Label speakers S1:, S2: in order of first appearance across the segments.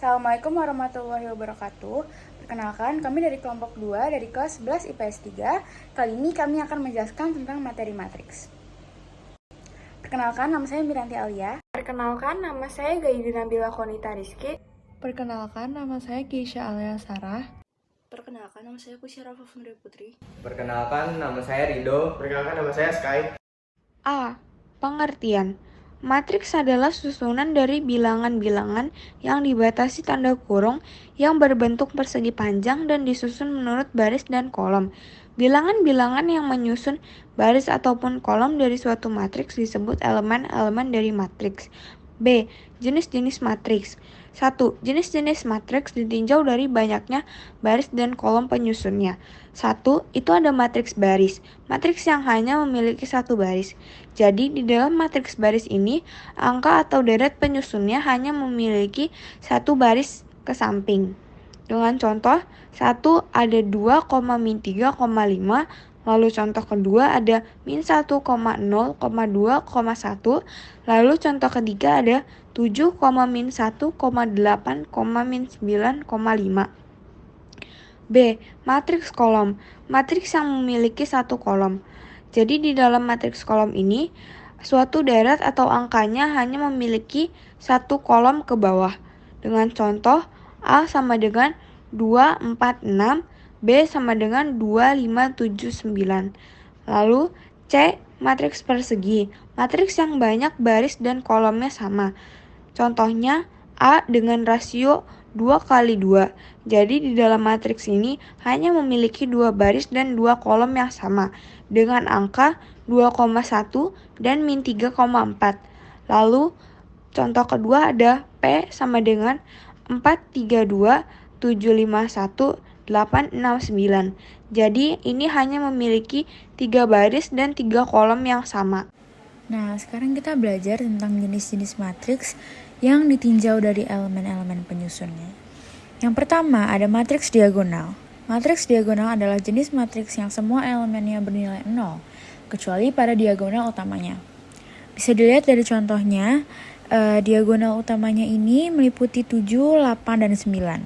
S1: Assalamualaikum warahmatullahi wabarakatuh. Perkenalkan, kami dari kelompok 2 dari kelas 11 IPS 3. Kali ini kami akan menjelaskan tentang materi matriks. Perkenalkan, nama saya Miranti Alia.
S2: Perkenalkan, nama saya Gaidi Nabila Konita Rizky.
S3: Perkenalkan, nama saya Keisha Alia Sarah.
S1: Perkenalkan, nama saya Kusyara Fundri Putri.
S4: Perkenalkan, nama saya Rido.
S5: Perkenalkan, nama saya Sky.
S2: A. Pengertian. Matriks adalah susunan dari bilangan-bilangan yang dibatasi tanda kurung yang berbentuk persegi panjang dan disusun menurut baris dan kolom. Bilangan-bilangan yang menyusun baris ataupun kolom dari suatu matriks disebut elemen-elemen dari matriks. B. Jenis-jenis matriks. 1. Jenis-jenis matriks ditinjau dari banyaknya baris dan kolom penyusunnya. 1. Itu ada matriks baris. Matriks yang hanya memiliki satu baris. Jadi di dalam matriks baris ini, angka atau deret penyusunnya hanya memiliki satu baris ke samping. Dengan contoh, 1 ada 2, min 3, 5. Lalu contoh kedua ada min 1, 0, 2, 1. Lalu contoh ketiga ada 7, min 1, 8, min 9, 5. B. Matriks kolom. Matriks yang memiliki satu kolom. Jadi di dalam matriks kolom ini, suatu deret atau angkanya hanya memiliki satu kolom ke bawah. Dengan contoh, A sama dengan 2, 4, 6. B sama dengan 2, 5, 7, 9. Lalu C. Matriks persegi. Matriks yang banyak baris dan kolomnya sama. Contohnya A dengan rasio 2 kali 2. Jadi di dalam matriks ini hanya memiliki 2 baris dan 2 kolom yang sama dengan angka 2,1 dan min 3,4. Lalu contoh kedua ada P sama dengan 432, 751, 869. Jadi ini hanya memiliki 3 baris dan 3 kolom yang sama.
S1: Nah, sekarang kita belajar tentang jenis-jenis matriks yang ditinjau dari elemen-elemen penyusunnya. Yang pertama ada matriks diagonal. Matriks diagonal adalah jenis matriks yang semua elemennya bernilai 0, kecuali pada diagonal utamanya. Bisa dilihat dari contohnya, diagonal utamanya ini meliputi 7, 8, dan 9.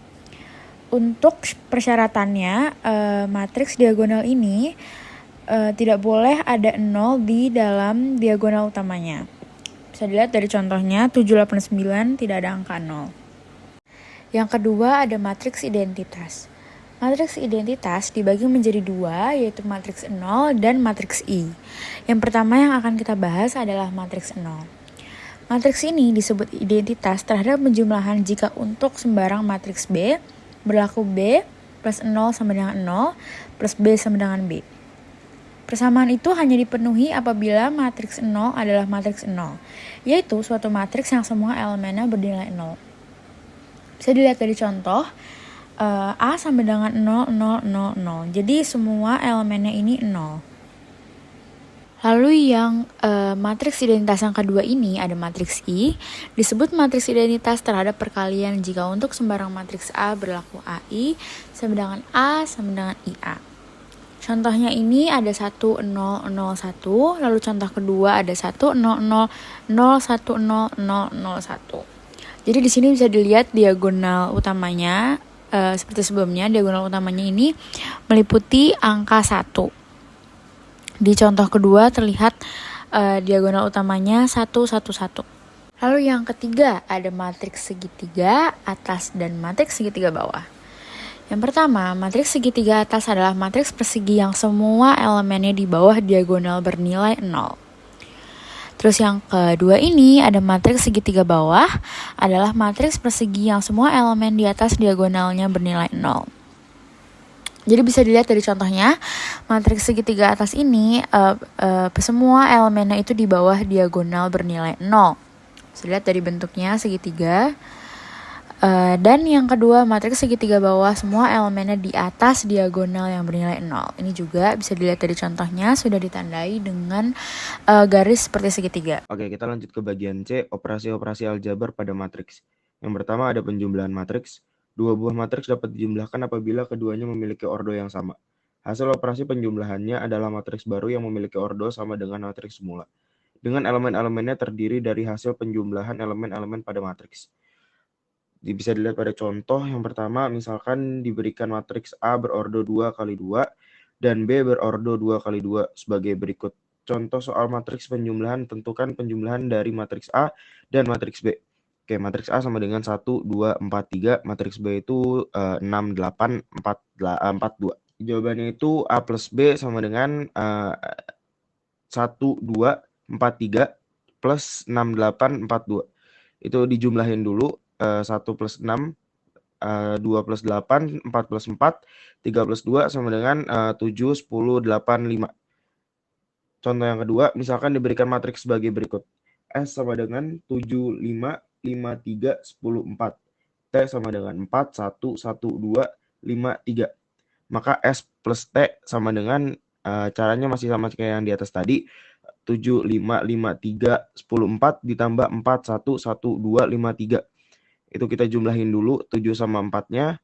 S1: Untuk persyaratannya, matriks diagonal ini tidak boleh ada 0 di dalam diagonal utamanya. Bisa dilihat dari contohnya, 7, 8, 9 tidak ada angka 0. Yang kedua ada matriks identitas. Matriks identitas dibagi menjadi dua, yaitu matriks 0 dan matriks I. Yang pertama yang akan kita bahas adalah matriks 0. Matriks ini disebut identitas terhadap penjumlahan jika untuk sembarang matriks B berlaku B plus 0 sama dengan 0 plus B sama dengan B. Persamaan itu hanya dipenuhi apabila matriks 0 adalah matriks 0, yaitu suatu matriks yang semua elemennya bernilai 0. Bisa dilihat dari contoh, A sama dengan 0, 0, 0, 0. Jadi semua elemennya ini 0. Lalu yang matriks identitas yang kedua ini ada matriks I. Disebut matriks identitas terhadap perkalian jika untuk sembarang matriks A berlaku AI sama dengan A sama dengan IA. Contohnya ini ada 1, 0, 0, 1. Lalu contoh kedua ada 1, 0, 0, 0, 1, 0, 0, 0, 1. Jadi di sini bisa dilihat diagonal utamanya seperti sebelumnya, diagonal utamanya ini meliputi angka 1. Di contoh kedua terlihat diagonal utamanya 1, 1, 1. Lalu yang ketiga ada matriks segitiga atas dan matriks segitiga bawah. Yang pertama, matriks segitiga atas adalah matriks persegi yang semua elemennya di bawah diagonal bernilai 0. Terus yang kedua ini ada matriks segitiga bawah adalah matriks persegi yang semua elemen di atas diagonalnya bernilai 0. Jadi bisa dilihat dari contohnya, matriks segitiga atas ini semua elemennya itu di bawah diagonal bernilai 0. Bisa dilihat dari bentuknya segitiga. Dan yang kedua, matriks segitiga bawah semua elemennya di atas diagonal yang bernilai 0. Ini juga bisa dilihat dari contohnya, sudah ditandai dengan garis seperti segitiga.
S5: Oke, kita lanjut ke bagian C, operasi-operasi aljabar pada matriks. Yang pertama ada penjumlahan matriks. Dua buah matriks dapat dijumlahkan apabila keduanya memiliki ordo yang sama. Hasil operasi penjumlahannya adalah matriks baru yang memiliki ordo sama dengan matriks semula, dengan elemen-elemennya terdiri dari hasil penjumlahan elemen-elemen pada matriks. Bisa dilihat pada contoh yang pertama, misalkan diberikan matriks A berordo 2 kali 2 dan B berordo 2 kali 2 sebagai berikut. Contoh soal matriks penjumlahan, tentukan penjumlahan dari matriks A dan matriks B. Oke, matriks A sama dengan 1, 2, 4, 3. Matriks B itu 6, 8, 4, 2. Jawabannya itu A plus B sama dengan 1, 2, 4, 3 plus 6, 8, 4, 2. Itu dijumlahin dulu, 1 plus 6, 2 plus 8, 4 plus 4, 3 plus 2 sama dengan 7, 10, 8, 5. Contoh yang kedua, misalkan diberikan matriks sebagai berikut. S sama dengan 7, 5, 5, 3, 10, 4. T sama dengan 4, 1, 1, 2, 5, 3. Maka S plus T sama dengan, caranya masih sama kayak yang di atas tadi, 7, 5, 5, 3, 10, 4 ditambah 4, 1, 1, 2, 5, 3. Itu kita jumlahin dulu, 7 sama 4-nya,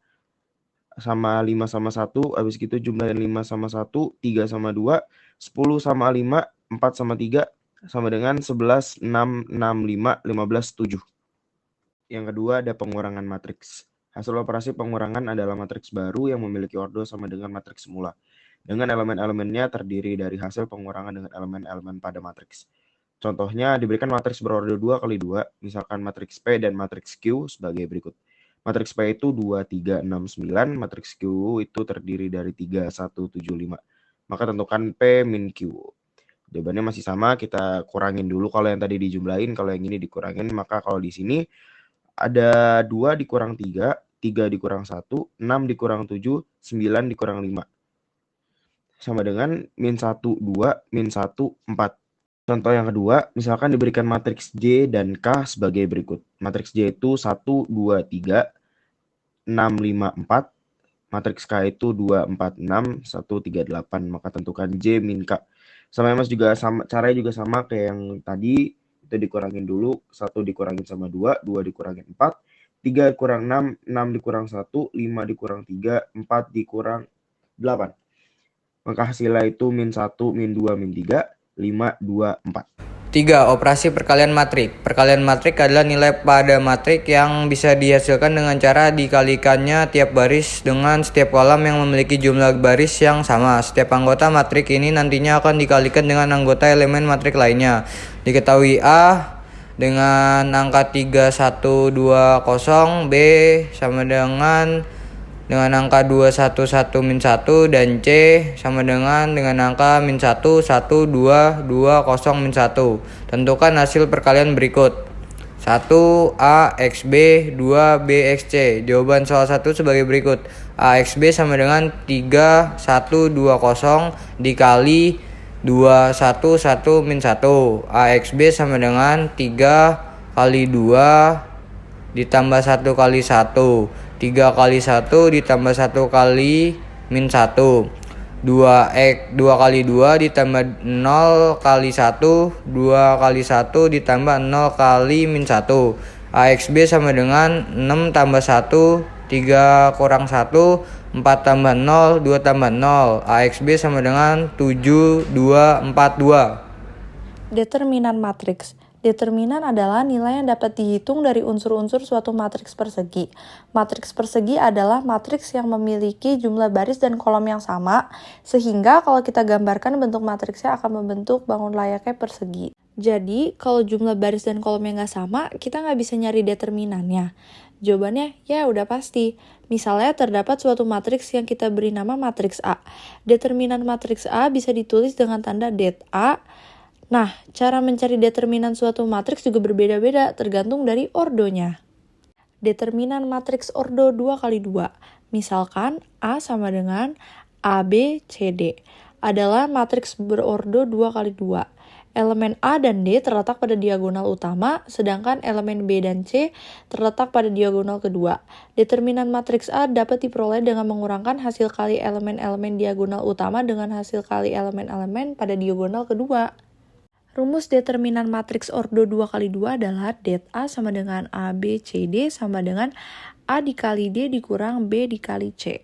S5: sama 5 sama 1, habis gitu jumlahin 5 sama 1, 3 sama 2, 10 sama 5, 4 sama 3, sama dengan 11, 6, 6, 5, 15, 7. Yang kedua ada pengurangan matriks. Hasil operasi pengurangan adalah matriks baru yang memiliki ordo sama dengan matriks semula, dengan elemen-elemennya terdiri dari hasil pengurangan dengan elemen-elemen pada matriks. Contohnya diberikan matriks berordo 2 kali 2, misalkan matriks P dan matriks Q sebagai berikut. Matriks P itu 2, 3, 6, 9, matriks Q itu terdiri dari 3, 1, 7, 5. Maka tentukan P min Q. Jawabannya masih sama, kita kurangin dulu kalau yang tadi dijumlahin, kalau yang ini dikurangin, maka kalau di sini ada 2 dikurang 3, 3 dikurang 1, 6 dikurang 7, 9 dikurang 5. Sama dengan min 1, 2, min 1, 4. Contoh yang kedua, misalkan diberikan matriks J dan K sebagai berikut. Matriks J itu 1, 2, 3, 6, 5, 4. Matriks K itu 2, 4, 6, 1, 3, 8. Maka tentukan J min K. Sama Mas juga sama, caranya juga sama kayak yang tadi. Itu dikurangin dulu, 1 dikurangin sama 2, 2 dikurangin 4, 3 kurang 6, 6 dikurang 1, 5 dikurang 3, 4 dikurang 8. Maka hasilnya itu min 1, min 2, min 3, 5, 2, 4.
S6: 3. Operasi perkalian matrik. Perkalian matrik adalah nilai pada matrik yang bisa dihasilkan dengan cara dikalikannya tiap baris dengan setiap kolom yang memiliki jumlah baris yang sama. Setiap anggota matrik ini nantinya akan dikalikan dengan anggota elemen matrik lainnya. Diketahui A dengan angka 3, 1, 2, 0, B sama dengan angka 2, 1, 1, min 1, dan C sama dengan angka min 1, 1, 2, 2, 0, min 1. Tentukan hasil perkalian berikut. 1, A, X, B, 2, B, X, C. Jawaban soal 1 sebagai berikut. A, X, B sama dengan 3, 1, 2, 0 dikali 2, 1, 1, min 1. A, X, B sama dengan 3 kali 2 ditambah 1 kali 1. 3 kali 1 ditambah 1 kali min 1. 2 kali 2 ditambah 0 kali 1. 2 kali 1 ditambah 0 kali min 1. AXB sama dengan 6 tambah 1, 3 kurang 1, 4 tambah 0, 2 tambah 0. AXB sama dengan 7, 2, 4, 2.
S3: Determinan matriks. Determinan adalah nilai yang dapat dihitung dari unsur-unsur suatu matriks persegi. Matriks persegi adalah matriks yang memiliki jumlah baris dan kolom yang sama, sehingga kalau kita gambarkan bentuk matriksnya akan membentuk bangun layaknya persegi. Jadi, kalau jumlah baris dan kolomnya nggak sama, kita nggak bisa nyari determinannya. Jawabannya, ya udah pasti. Misalnya terdapat suatu matriks yang kita beri nama matriks A. Determinan matriks A bisa ditulis dengan tanda det A. Nah, cara mencari determinan suatu matriks juga berbeda-beda tergantung dari ordonya. Determinan matriks ordo 2 kali 2. Misalkan A sama dengan AB, CD adalah matriks berordo 2 kali 2. Elemen A dan D terletak pada diagonal utama, sedangkan elemen B dan C terletak pada diagonal kedua. Determinan matriks A dapat diperoleh dengan mengurangkan hasil kali elemen-elemen diagonal utama dengan hasil kali elemen-elemen pada diagonal kedua. Rumus determinan matriks ordo 2 kali 2 adalah det A sama dengan AB, CD sama dengan A dikali D dikurang B dikali C.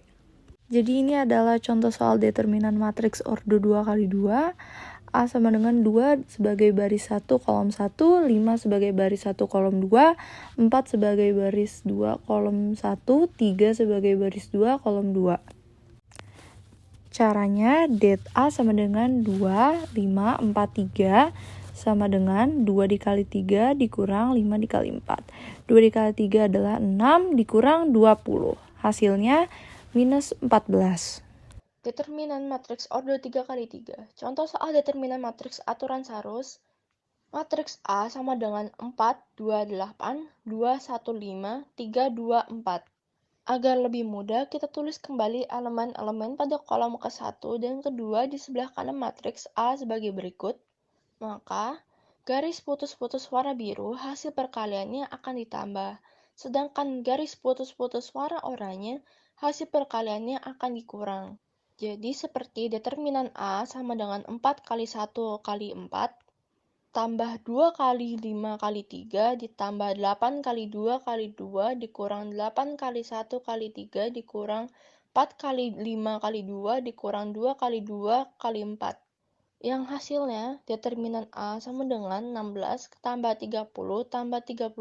S3: Jadi ini adalah contoh soal determinan matriks ordo 2 kali 2. A sama dengan 2 sebagai baris 1 kolom 1, 5 sebagai baris 1 kolom 2, 4 sebagai baris 2 kolom 1, 3 sebagai baris 2 kolom 2. Caranya, det A sama dengan 2, 5, 4, 3 sama dengan 2 dikali 3 dikurang 5 dikali 4. 2 dikali 3 adalah 6 dikurang 20. Hasilnya minus 14.
S7: Determinan matriks ordo 3 kali 3. Contoh soal determinan matriks aturan Sarus. Matriks A sama dengan 4, 2, 8, 2, 1, 5, 3, 2, 4. Agar lebih mudah, kita tulis kembali elemen-elemen pada kolom ke-1 dan kedua di sebelah kanan matriks A sebagai berikut. Maka, garis putus-putus warna biru hasil perkaliannya akan ditambah, sedangkan garis putus-putus warna oranye hasil perkaliannya akan dikurang. Jadi seperti determinan A sama dengan 4 kali 1 kali 4, tambah 2 kali 5 kali 3, ditambah 8 kali 2 kali 2, dikurang 8 kali 1 kali 3, dikurang 4 kali 5 kali 2, dikurang 2 kali 2 kali 4. Yang hasilnya, determinan A sama dengan 16 tambah 30 tambah 32,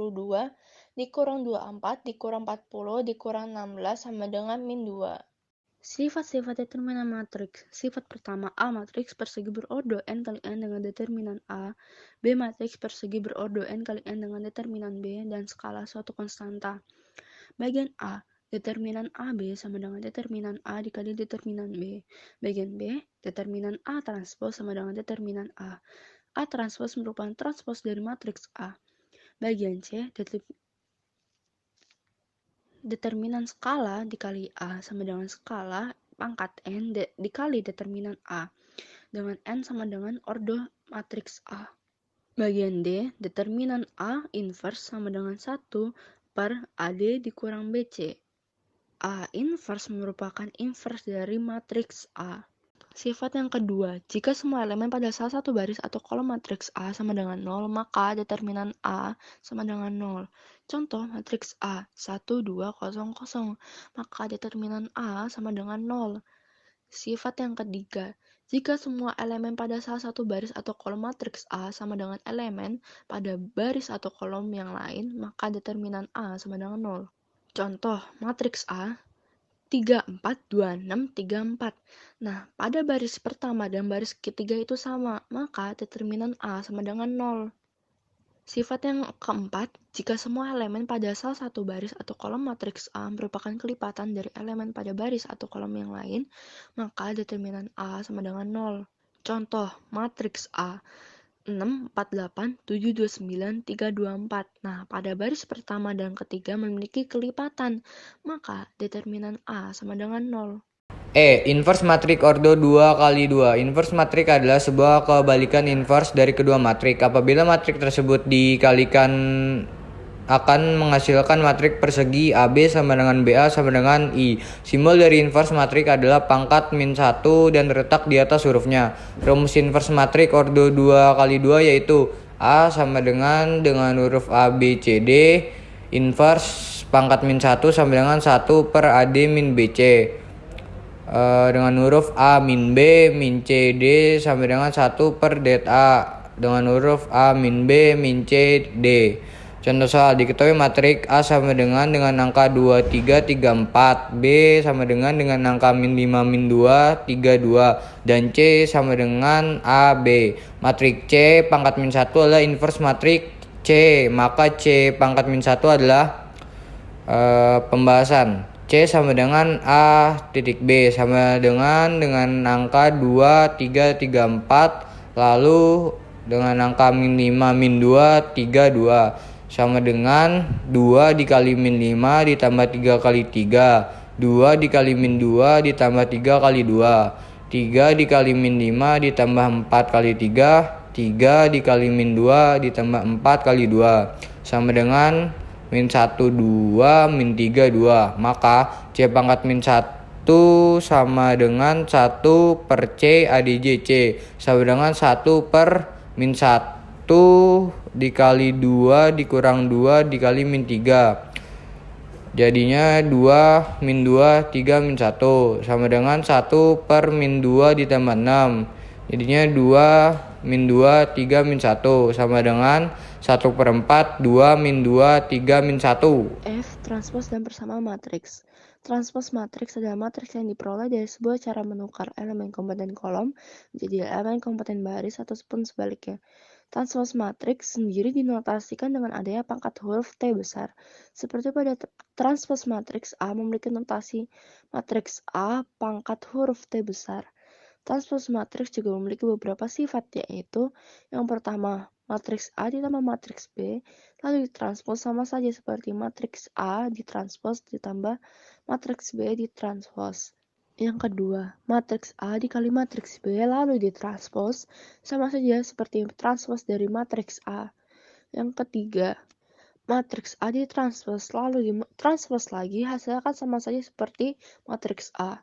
S7: dikurang 24, dikurang 40, dikurang 16 sama dengan min 2.
S8: Sifat-sifat determinan matriks. Sifat pertama, A matriks persegi berordo n kali n dengan determinan A, B matriks persegi berordo n kali n dengan determinan B, dan skala suatu konstanta. Bagian A, determinan AB sama dengan determinan A dikali determinan B. Bagian B, determinan A transpos sama dengan determinan A. A transpos merupakan transpos dari matriks A. Bagian C, determinan skala dikali A sama dengan skala pangkat N dikali determinan A, dengan N sama dengan ordo matriks A. Bagian D, determinan A inverse sama dengan 1 per AD dikurang BC. A inverse merupakan inverse dari matriks A. Sifat yang kedua, jika semua elemen pada salah satu baris atau kolom matriks A sama dengan 0, maka determinan A sama dengan 0. Contoh matriks A 1, 2, 0, 0, maka determinan A sama dengan 0. Sifat yang ketiga, jika semua elemen pada salah satu baris atau kolom matriks A sama dengan elemen pada baris atau kolom yang lain, maka determinan A sama dengan 0. Contoh matriks A 3, 4, 2, 6, 3, 4. Nah, pada baris pertama dan baris ketiga itu sama, maka determinan A sama dengan 0. Sifat yang keempat, jika semua elemen pada salah satu baris atau kolom matriks A merupakan kelipatan dari elemen pada baris atau kolom yang lain, maka determinan A sama dengan 0. Contoh, matriks A 6, 4, 8, 7, 2, 9, 3, 2, 4. Nah, pada baris pertama dan ketiga memiliki kelipatan, maka determinan A sama dengan 0.
S6: Inverse matrik ordo 2 kali 2. Inverse matrik adalah sebuah kebalikan inverse dari kedua matrik. Apabila matrik tersebut dikalikan akan menghasilkan matrik persegi AB sama dengan BA sama dengan I. Simbol dari inverse matrik adalah pangkat min 1 dan terletak di atas hurufnya. Rumus inverse matrik ordo 2 kali 2 yaitu A sama dengan huruf A, B, C, D. Inverse pangkat min 1 sama dengan 1 per AD min BC. Dengan huruf A min B min C, D sama dengan 1 per det A. Dengan huruf A min B min C, D. Contoh soal, diketahui matrik A sama dengan angka 2, 3, 3, 4, B sama dengan angka min 5, min 2, 3, 2, dan C sama dengan A, B. Matrik C pangkat min 1 adalah inverse matrik C, maka C pangkat min 1 adalah pembahasan. C sama dengan A titik B sama dengan angka 2, 3, 3, 4, lalu dengan angka min 5, min 2, 3, 2. Sama dengan 2 dikali min 5 ditambah 3 kali 3. 2 dikali min 2 ditambah 3 kali 2. 3 dikali min 5 ditambah 4 kali 3. 3 dikali min 2 ditambah 4 kali 2. Sama dengan min 1, 2, min 3, 2. Maka C pangkat min 1 sama dengan 1 per C ADJ C. Sama dengan 1 per min 1 dikali 2 dikurang 2 dikali min 3. Jadinya 2 min 2 3 min 1 sama dengan 1 per min 2 ditambah 6 Jadinya 2 min 2, 3 min 1 sama dengan 1/4 2 min 2, 3 min 1.
S7: F. Transpos dan persamaan matriks. Transpos matriks adalah matriks yang diperoleh dari sebuah cara menukar elemen kompeten kolom menjadi elemen kompeten baris ataupun sebaliknya. Transpos matriks sendiri dinotasikan dengan adanya pangkat huruf T besar. Seperti pada transpos matriks A memiliki notasi matriks A pangkat huruf T besar. Transpos matriks juga memiliki beberapa sifat, yaitu yang pertama, matriks A ditambah matriks B, lalu ditranspos sama saja seperti matriks A ditranspos ditambah matriks B ditranspos. Yang kedua, matriks A dikali matriks B lalu ditranspos sama saja seperti transpos dari matriks A. Yang ketiga, matriks A ditranspos lalu ditranspos lagi, hasilnya akan sama saja seperti matriks A.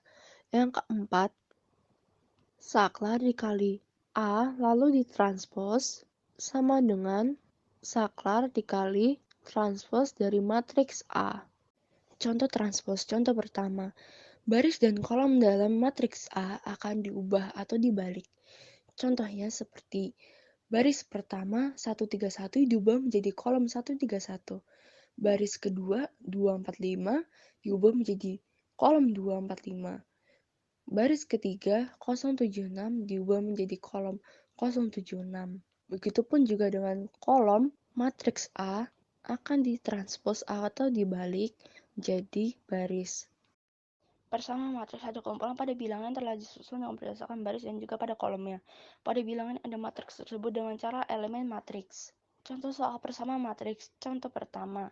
S7: Yang keempat, saklar dikali A lalu ditranspos sama dengan saklar dikali transpos dari matriks A. Contoh transpos, contoh pertama. Baris dan kolom dalam matriks A akan diubah atau dibalik. Contohnya seperti baris pertama 131 diubah menjadi kolom 131. Baris kedua 245 diubah menjadi kolom 245. Baris ketiga 076 diubah menjadi kolom 076. Begitupun juga dengan kolom matriks A akan ditranspos atau dibalik menjadi baris. Persamaan matriks satu kumpulan pada bilangan telah disusun dengan berdasarkan baris dan juga pada kolomnya. Pada bilangan ada matriks tersebut dengan cara elemen matriks. Contoh soal persamaan matriks. Contoh pertama.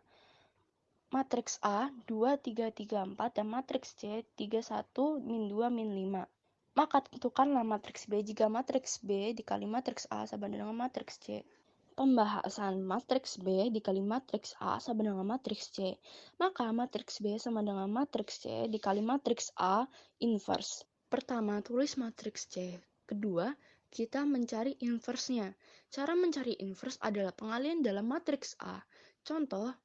S7: Matriks A 2, 3, 3, 4 dan matriks C 3, 1, min 2, min 5. Maka tentukanlah matriks B jika matriks B dikali matriks A sama dengan matriks C. Pembahasan matriks B dikali matriks A sama dengan matriks C. Maka matriks B sama dengan matriks C dikali matriks A inverse. Pertama, tulis matriks C. Kedua, kita mencari inverse-nya. Cara mencari inverse adalah pengalian dalam matriks A. Contoh,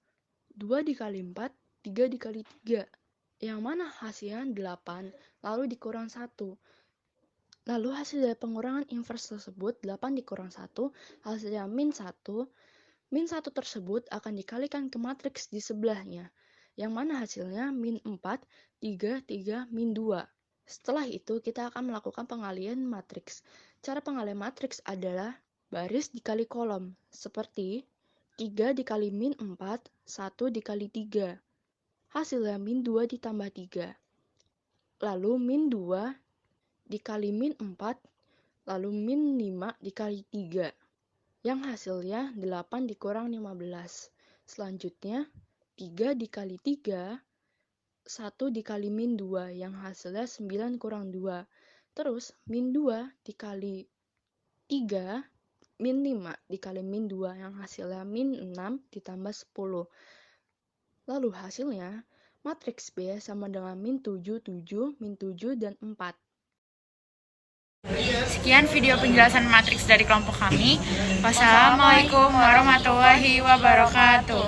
S7: 2 dikali 4, 3 dikali 3. Yang mana hasilnya 8, lalu dikurang 1. Lalu hasil dari pengurangan inverse tersebut, 8 dikurang 1, hasilnya min 1. Min 1 tersebut akan dikalikan ke matriks di sebelahnya. Yang mana hasilnya min 4, 3, 3, min 2. Setelah itu, kita akan melakukan pengalian matriks. Cara pengalian matriks adalah baris dikali kolom, seperti 3 dikali min 4, 1 dikali 3. Hasilnya min 2 ditambah 3. Lalu min 2 dikali min 4, lalu min 5 dikali 3. Yang hasilnya 8 dikurang 15. Selanjutnya 3 dikali 3, 1 dikali min 2, yang hasilnya 9 kurang 2. Terus min 2 dikali 3, min 5 dikali min 2 yang hasilnya min 6 ditambah 10. Lalu hasilnya matriks B sama dengan min 7, 7, min 7, dan 4.
S1: Sekian video penjelasan matriks dari kelompok kami. Wassalamualaikum warahmatullahi wabarakatuh.